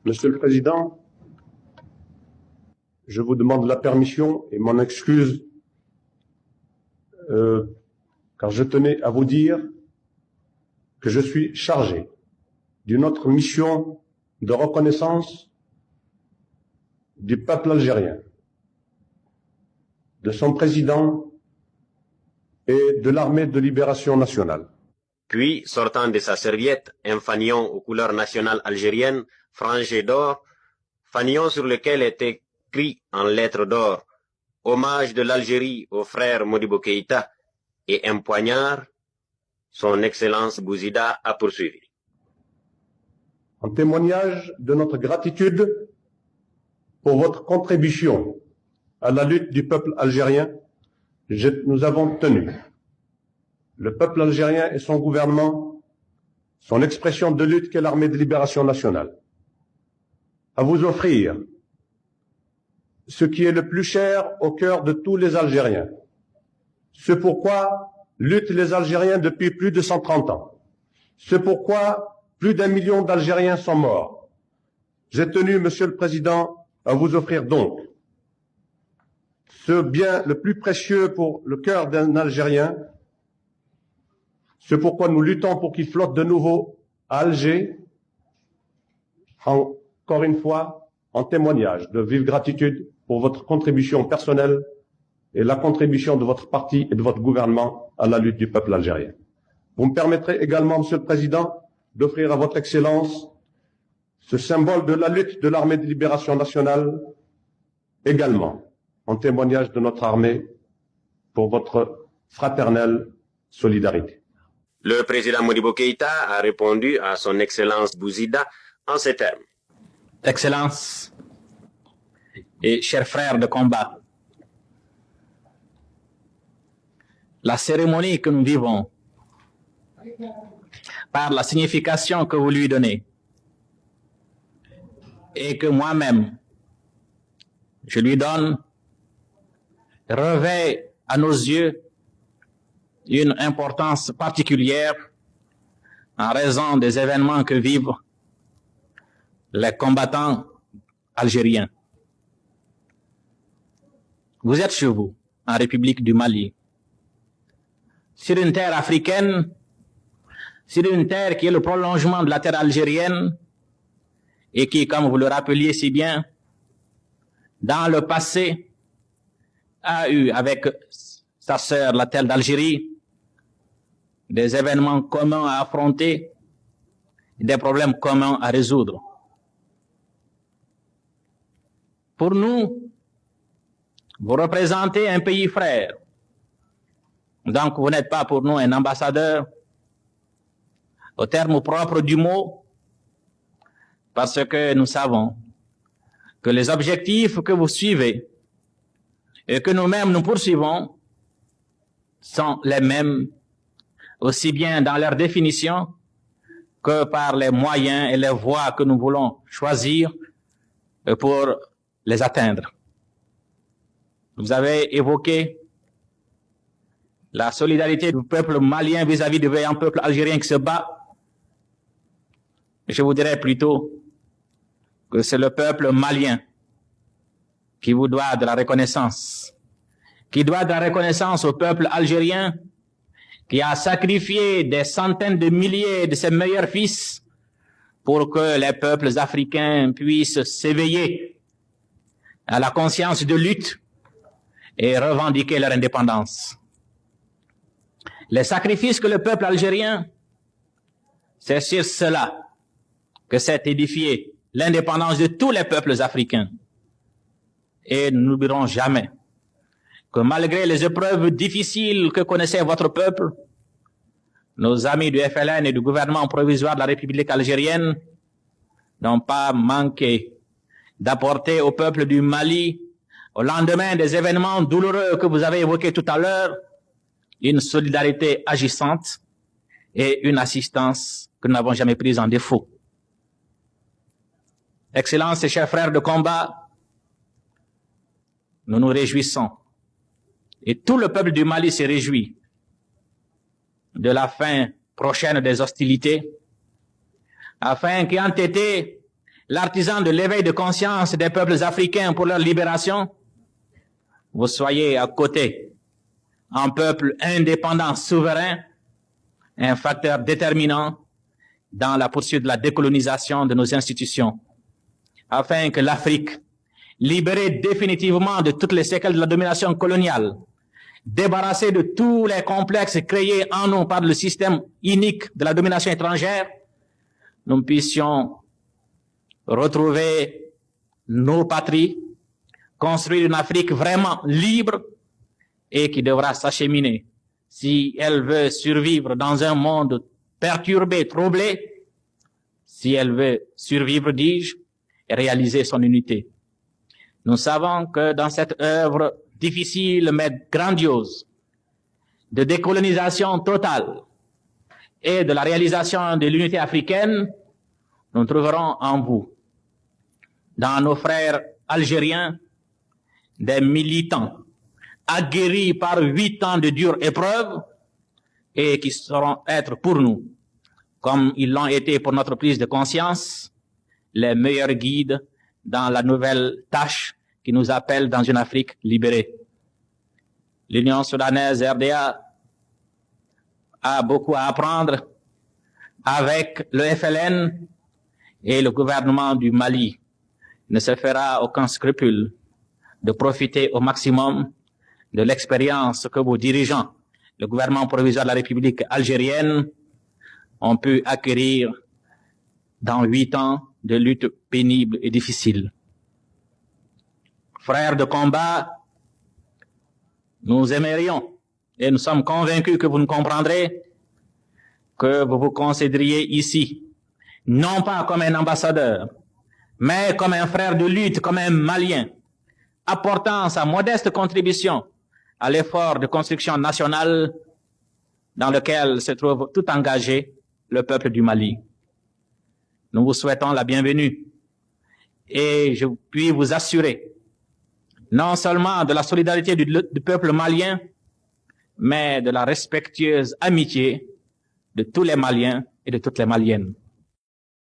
Monsieur le Président, je vous demande la permission et mon excuse, car je tenais à vous dire que je suis chargé d'une autre mission de reconnaissance du peuple algérien, de son président et de l'armée de libération nationale. Puis, sortant de sa serviette, un fanion aux couleurs nationales algériennes, frangé d'or, fanion sur lequel était écrit en lettres d'or « Hommage de l'Algérie au frère Modibo Keïta » et un poignard, son Excellence Bouzida a poursuivi. En témoignage de notre gratitude pour votre contribution à la lutte du peuple algérien, nous avons tenu, le peuple algérien et son gouvernement, son expression de lutte qu'est l'armée de libération nationale, à vous offrir ce qui est le plus cher au cœur de tous les Algériens, ce pourquoi luttent les Algériens depuis plus de 130 ans, ce pourquoi plus d'1 million d'Algériens sont morts. J'ai tenu, Monsieur le Président, à vous offrir donc ce bien le plus précieux pour le cœur d'un Algérien, ce pourquoi nous luttons pour qu'il flotte de nouveau à Alger, encore une fois, en témoignage de vive gratitude pour votre contribution personnelle et la contribution de votre parti et de votre gouvernement à la lutte du peuple algérien. Vous me permettrez également, Monsieur le Président, d'offrir à votre Excellence ce symbole de la lutte de l'armée de libération nationale, également en témoignage de notre armée pour votre fraternelle solidarité. Le président Modibo Keïta a répondu à son Excellence Bouzida en ces termes. Excellence et chers frères de combat, la cérémonie que nous vivons, par la signification que vous lui donnez, et que moi-même, je lui donne, revêt à nos yeux une importance particulière en raison des événements que vivent les combattants algériens. Vous êtes chez vous, en République du Mali, sur une terre africaine, sur une terre qui est le prolongement de la terre algérienne et qui, comme vous le rappeliez si bien, dans le passé, a eu avec sa sœur, la terre d'Algérie, des événements communs à affronter, des problèmes communs à résoudre. Pour nous, vous représentez un pays frère. Donc, vous n'êtes pas pour nous un ambassadeur au terme propre du mot, parce que nous savons que les objectifs que vous suivez et que nous-mêmes nous poursuivons sont les mêmes, aussi bien dans leur définition que par les moyens et les voies que nous voulons choisir pour les atteindre. Vous avez évoqué la solidarité du peuple malien vis-à-vis du vaillant peuple algérien qui se bat. Je vous dirais plutôt que c'est le peuple malien qui vous doit de la reconnaissance, qui doit de la reconnaissance au peuple algérien qui a sacrifié des centaines de milliers de ses meilleurs fils pour que les peuples africains puissent s'éveiller à la conscience de lutte et revendiquer leur indépendance. Les sacrifices que le peuple algérien, c'est sur cela que s'est édifiée l'indépendance de tous les peuples africains. Et nous n'oublierons jamais que malgré les épreuves difficiles que connaissait votre peuple, nos amis du FLN et du gouvernement provisoire de la République algérienne n'ont pas manqué d'apporter au peuple du Mali, au lendemain des événements douloureux que vous avez évoqués tout à l'heure, une solidarité agissante et une assistance que nous n'avons jamais prise en défaut. Excellences et chers frères de combat, nous nous réjouissons, et tout le peuple du Mali se réjouit de la fin prochaine des hostilités, afin qu'ayant été l'artisan de l'éveil de conscience des peuples africains pour leur libération, vous soyez à côté un peuple indépendant, souverain, un facteur déterminant dans la poursuite de la décolonisation de nos institutions, afin que l'Afrique, libérée définitivement de toutes les séquelles de la domination coloniale, débarrassée de tous les complexes créés en nous par le système inique de la domination étrangère, nous puissions retrouver nos patries, construire une Afrique vraiment libre et qui devra s'acheminer, si elle veut survivre dans un monde perturbé, troublé, si elle veut survivre, dis-je, et réaliser son unité. Nous savons que dans cette œuvre difficile mais grandiose de décolonisation totale et de la réalisation de l'unité africaine, nous trouverons en vous, dans nos frères algériens, des militants aguerris par 8 ans de dures épreuves et qui sauront être pour nous, comme ils l'ont été pour notre prise de conscience, les meilleurs guides dans la nouvelle tâche qui nous appelle dans une Afrique libérée. L'Union soudanaise RDA a beaucoup à apprendre avec le FLN et le gouvernement du Mali. Ne se fera aucun scrupule de profiter au maximum de l'expérience que vos dirigeants, le gouvernement provisoire de la République algérienne, ont pu acquérir dans 8 ans de lutte pénible et difficile. Frères de combat, nous aimerions et nous sommes convaincus que vous nous comprendrez que vous vous considériez ici, non pas comme un ambassadeur, mais comme un frère de lutte, comme un Malien, apportant sa modeste contribution à l'effort de construction nationale dans lequel se trouve tout engagé le peuple du Mali. Nous vous souhaitons la bienvenue et je puis vous assurer non seulement de la solidarité du peuple malien, mais de la respectueuse amitié de tous les Maliens et de toutes les Maliennes.